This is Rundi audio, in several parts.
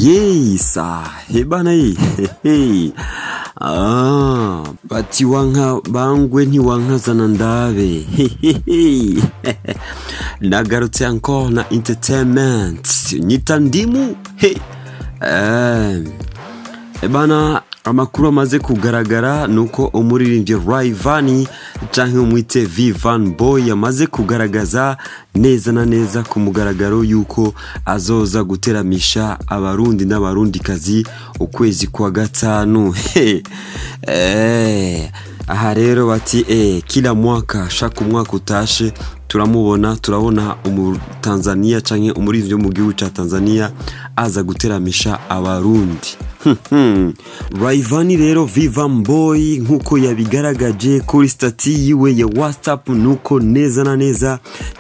Yesa, hebana hey. Bati wanka bangwe ntiwanka zanandabe. Nagarutse encore na entertainment. Nyita Ndimu. Hey. Ebana amakuru amaze kugaragara nuko umuririmbyi Rayvanny canke umwite Vivan Boy yamaze kugaragaza neza na neza ku mugaragaro yuko azoza guteramisha abarundi n'abarundikazi ukwezi kwa gatanu. Aha rero bati kila mwaka shaka umwaka utashe turabona Tanzania canke umuririmbyi mu gihugu ca Tanzania aza guteramisha abarundi. Rayvanny rero Vivan Boy nkuko yabigaragaje kuri stati yiwe ya WhatsApp nuko neza na neza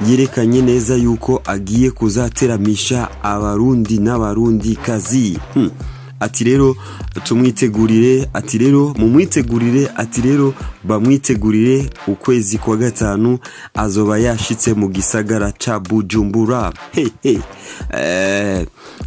yerekanye neza yuko agiye kuzateramisha abarundi n'abarundi kazi. Ati rero tumwitegurire, ati rero mumwitegurire, ati rero bamwitegurire ukwezi kwa gatanu azoba yashitse mu gisagara ca Bujumbura.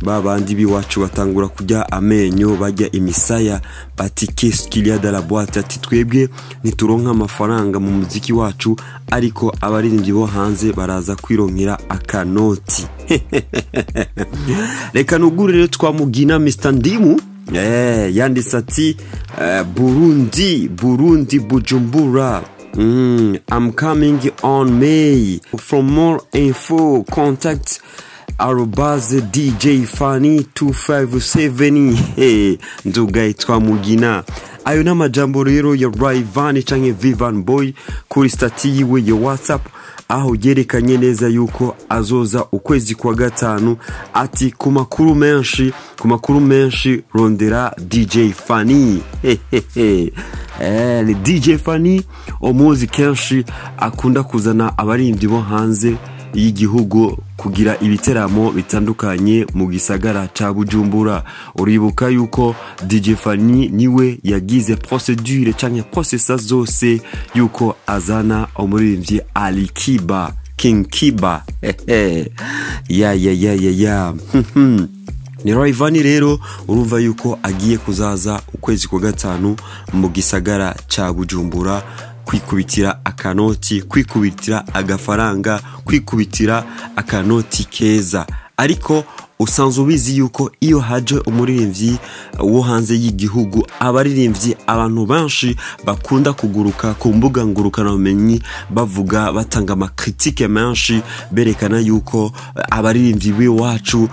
Babandi biwacu batangura kujya amenyo bajya imisaya bati qu'est-ce qu'il y a dans la boîte, ati twebwe nituronka amafaranga mu muziki wacu ariko abaririmbyi bo hanze baraza kwironkera akanoti. Reka nugurire twamugina Mr Ndimu yanditse ati Burundi Bujumbura. I'm coming on May. For more info contact DJ Fanny 257. Nduga itwa mugina. Ayo n'amajambo rero ya Rayvanny canke Vivan Boy kuri stati yiwe ya WhatsApp aho yerekanye neza yuko azoza ukwezi kwa gatanu. Ati ku makuru menshi rondera DJ Fanny. Le DJ Fanny omuzi kenshi akunda kuzana abaririmbyi bo hanze y'igihugu kugira ibiteramo bitandukanye mu gisagara ca Bujumbura. Uribuka yuko DJ Fanny niwe yagize procedure canke processa zose yuko azana umuririmbyi Ali Kiba, King Kiba. Ya. Ni Rayvanny rero urumva yuko agiye kuzaza ukwezi kwa gatanu mu gisagara ca Bujumbura kwikubitira akanoti, kwikubitira agafaranga, kwikubitira akanoti keza. Ariko usanzwe ubizi yuko iyo haje umuririmbyi wo hanze y'igihugu abaririmbyi abantu benshi bakunda kuguruka ku mbuga ngurukana bumenyi bavuga batanga amakritike menshi berekana yuko abaririmbyi biwacu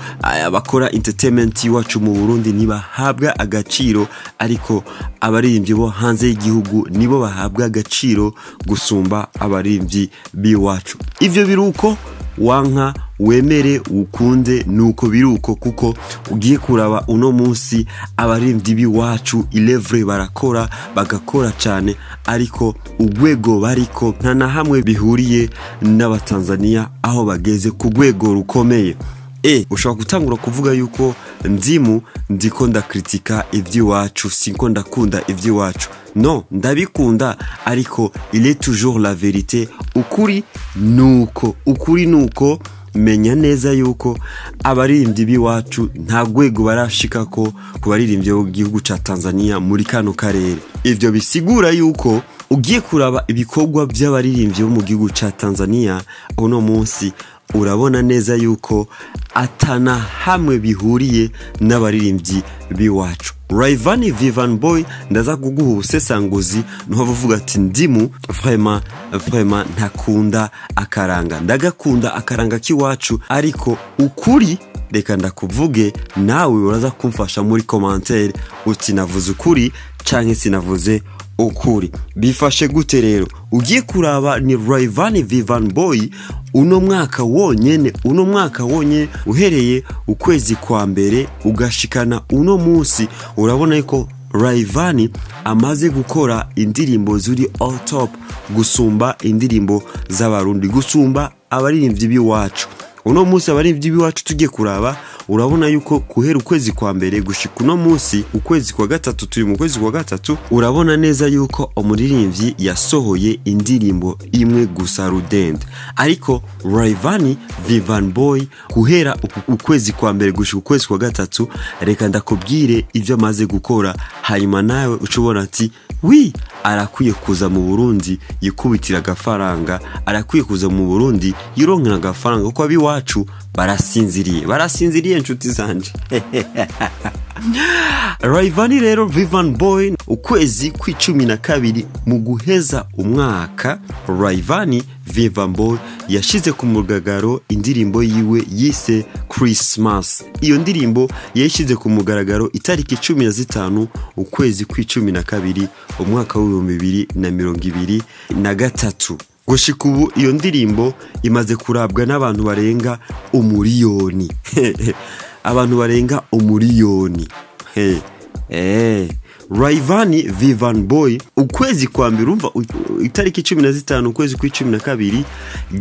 bakora entertainment iwacu mu Burundi ntibahabwa agaciro, ariko abaririmbyi bo hanze y'igihugu nibo bahabwa agaciro gusumba abaririmbyi biwacu. Ivyo biruko wanka wemere ukunde nuko biruko, kuko ugiye kuraba uno munsi abaririmbyi biwacu ilevre barakora bagakora cyane, ariko ugwego bariko nta na hamwe bihuriye n'abatanzania aho bageze ku gwego rukomeye. Ushobora gutangura kuvuga yuko Ndimu ndiko ndakritika ivy'iwacu, sinko ndakunda ivy'iwacu. No, ndabikunda, ariko il est toujours la vérité. Ukuri nuko menya neza yuko abaririmbyi biwacu nta gwego barashika ko kubaririmbyi bo gihugu ca Tanzania muri kano karere. Ivyo bisigura yuko ugiye kuraba ibikorwa by'abaririmbyi bo mu gihugu ca Tanzania uno munsi urabona neza yuko atana hamwe bihuriye n'abaririmbyi biwacu. Rayvanny Vivan Boy ndaza kuguha ubusesanguzi nuho bavuga ati Ndimu vraiment ntakunda akaranga, ndagakunda akaranga kiwacu, ariko ukuri reka ndakuvuge nawe uraza kumfasha muri commentaire uti navuze ukuri canke sinavuze ukuri. Bifashe gute rero? Ugiye kuraba ni Rayvanny Vivan Boy uno mwaka wonyene uhereye ukwezi kwa mbere ugashikana uno munsi, urabona yuko Rayvanny amaze gukora indirimbo zuri all top gusumba indirimbo z'abarundi, gusumba abaririmbyi biwacu. Uno munsi abaririmbyi biwacu tugiye kuraba urabona yuko guhera ukwezi kwa mbere gushika uno munsi ukwezi kwa gatatu, turi mu kwezi kwa gatatu, urabona neza yuko umuririmbyi yasohoye indirimbo imwe gusa rudende. Ariko Rayvanny Vivan Boy guhera ukwezi kwa mbere gushika ukwezi kwa gatatu, reka ndakubwire ivyo amaze gukora, hanyuma nawe ucubona ati wi arakwiye kuza mu Burundi yikubitira agafaranga, arakwiye kuza mu Burundi yironkera agafaranga kuko abiwacu barasinziriye inshuti zanje. Rayvanny rero Vivan Boy ukwezi kwa12 mu guheza umwaka, Rayvanny Vivan Boy yashize ku mugaragaro indirimbo yiwe yise Christmas. Iyo ndirimbo yashize ku mugaragaro itariki 15 ukwezi kwa12 umwaka wa 2023. Gushika ubu iyo ndirimbo imaze kurabwa n'abantu barenga umuriyoni. Abantu barenga umuriyoni. Rayvanny Vivan Boy ukwezi kwa mbere, urumva itariki 15 ukwezi kwa12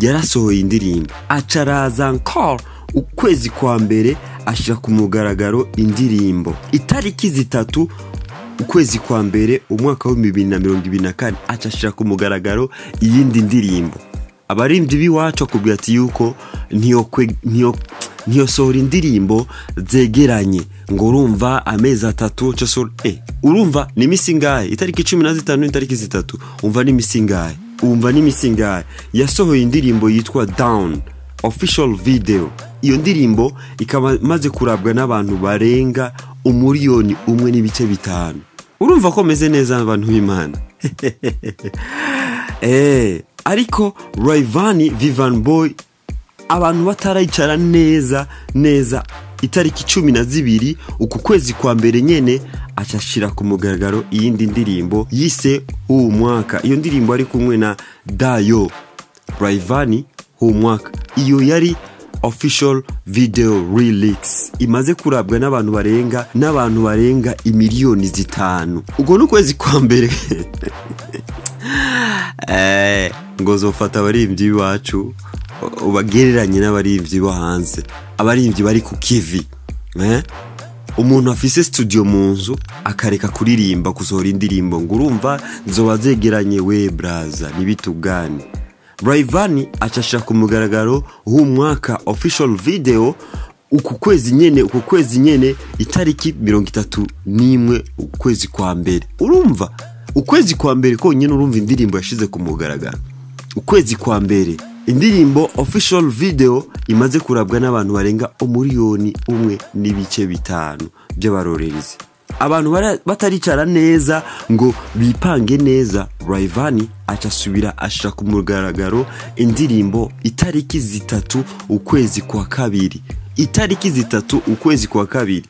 yarasohoye indirimbo. Acaraza encore ukwezi kwa mbere ashira ku mugaragaro indirimbo itariki 3 ukwezi kwa mbere umwaka wa 2024 acashira ku mugaragaro iyindi ndirimbo. Abarimvyi biwacu akubwira ati yuko niyo sohora indirimbo zegeranye, ngo urumva amezi 3 cyo so urumva ni misingaye itariki 15 itariki 3 umva ni misingaye, umva ni misingaye. Yasohoye indirimbo yitwa Down official video. Iyo ndirimbo ikaba maze kurabwa n'abantu barenga umuriyoni 1.5. Urumva ko meze neza abantu b'Imana. Ariko Rayvanny Vivan Boy abantu batarayicara neza itariki 12 uku kwezi kwa mbere nyene acashira ku mugaragaro iyindi ndirimbo yise umwaka. Iyo ndirimbo ari kumwe na Dayo. Rayvanny umwaka iyo yari official video release, imaze kurabwa n'abantu barenga imiliyoni 5. Ugo n'ukwezi kwa mbere. Ngo zofata abarimvyi bacu ubagereranye n'abarimvyi bo hanze, abarimvyi bari ku kivi. Umuntu afise studio mu nzu akareka kuririmba kusohora indirimbo, ngo urumva nzoba zegeranye we braza nibitugane. Rayvanny acashira ku mugaragaro umwaka official video uku kwezi nyene itariki 31 ukwezi kwa mbere. Urumva ukwezi kwa mbere ko nyene urumva indirimbo yashize ku mugaragaro ukwezi kwa mbere. Indirimbo official video imaze kurabwa n'abantu barenga umuriyoni 1.5 by'abarorerezi. Abantu bataricara neza ngo bipange neza, Rayvanny acasubira ashira ku mugaragaro indirimbo itariki 3 ukwezi kwa kabiri. Itariki 3 ukwezi kwa kabiri.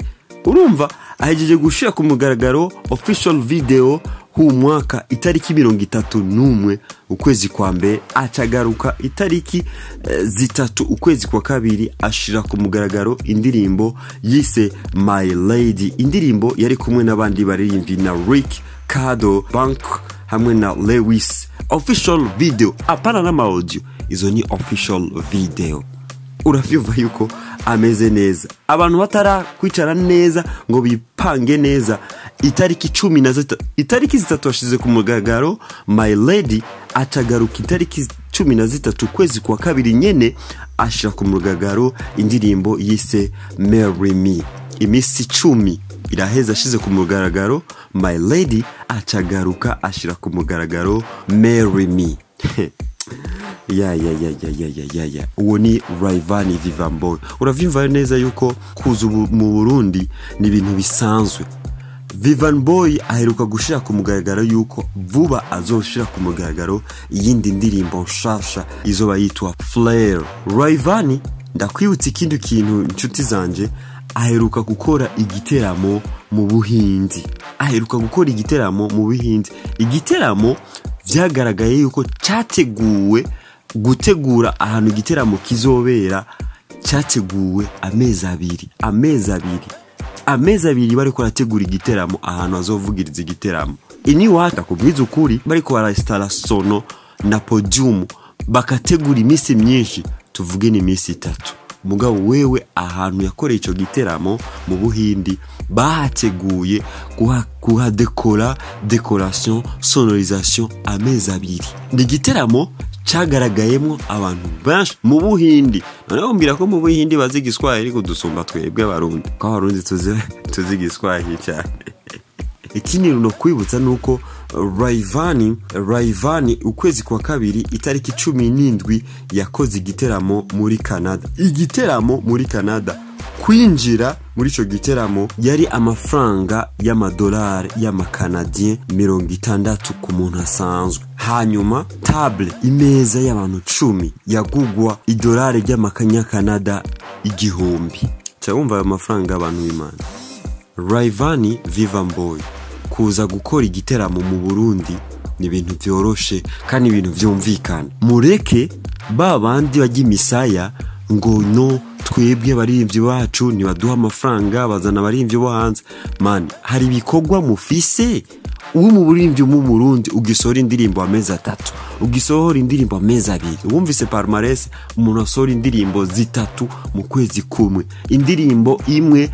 Urumva ahejeje gushira ku mugaragaro official video umwaka itariki 31 ukwezi kwa mbere, acagaruka itariki 3 ukwezi kwa kabiri ashira ku mugaragaro indirimbo yise My Lady. Indirimbo yari kumwe n'abandi baririmbyi na Rick Kado Bank hamwe na Lewis. Official video apana na audio, izo ni official video. Uravyumva yuko ameze neza. Abantu batara kwicara neza ngo bipange neza itariki 13 itariki 3 ashize ku mugaragaro My Lady, acagaruka itariki 13 kwezi kwa kabiri nyene ashira ku mugaragaro indirimbo yise Marry Me. Imisi 10 iraheza ashize ku mugaragaro My Lady, acagaruka ashira ku mugaragaro Marry Me. Ya uwo ni Rayvanny Vivan Boy. Uravyumva neza yuko kuza mu Burundi ni ibintu bisanzwe. Vivan Boy aheruka gushira ku mugaragaro yuko vuba azoshira ku mugaragaro yindi ndirimbo nshasha izoba yitwa Flare. Rayvanny ndakwibutsa ikindi kintu inshuti zanje, aheruka gukora igiteramo mu Buhindi. Igiteramo vyagaragaye yuko cyateguwe gutegura ahantu igiteramo kizobera, cyateguwe amezi abiri bari ko rategura igiteramo ahantu azovugiriza igiteramo. Ini wata kubwiza ukuri bari ko barastara sono na podium bakategura imisi myinshi, tuvuge ni imisi 3. mugabo wewe ahantu yakoreye ico giteramo mu Buhindi bahateguye kuha decoration sonorisation amezi abiri. Ni giteramo cyagaragayemo abantu benshi mu Buhindi. Noneho mbira ko mu Buhindi bazi igiswahili kudusumba twebwe Abarundi, ko Abarundi tuzi igiswahili cyane. Ikindi no kwibutsa nuko Rayvanny ukwezi kwa kabiri itariki 17 yakoze igiteramo muri Canada. Igiteramo muri Canada, kwinjira muri ico giteramo yari amafaranga y'amadolari y'amakanadien 60 ku muntu asanzwe. Hanyuma table imeza y'abantu 10 yagugwa idolari y'amakanyakanada 1000. Cyumva ayo mafaranga y'abantu b'Imana. Rayvanny Viva Mboy kuza gukora igiteramo mu Burundi ni ibintu byoroshe kandi ibintu byumvikana. Mureke babandi bajya imisaya ngo no twebwe baririmbyi bacu ni baduha amafaranga bazana baririmbyi bo hanze. Man, hari ibikorwa mufise uwo mu buririmbyi mu Burundi ugisora indirimbo amezi 3, ugisohora indirimbo amezi 2. Wumvise palmarès umuntu asora indirimbo 3 mu kwezi kumwe, indirimbo imwe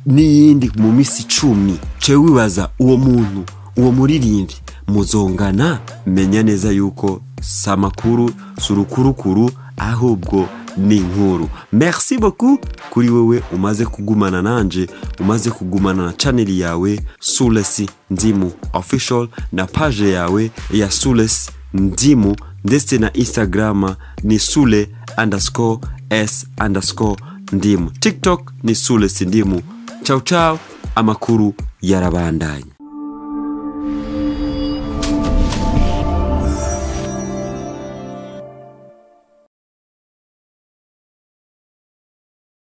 n'iyindi mu misi 10. Cewe wibaza uwo muntu uwo muririmbyi muzongana? Menya neza yuko samakuru surukurukuru ahubwo ni inkuru. Merci beaucoup kuri wewe umaze kugumana nanje, umaze kugumana na channel yawe Sule S Ndimu official na page yawe ya Sule S Ndimu, ndetse na Instagram ni Sule_S_Ndimu, TikTok ni Sule S Ndimu. Ciao ciao, amakuru yarabandanya.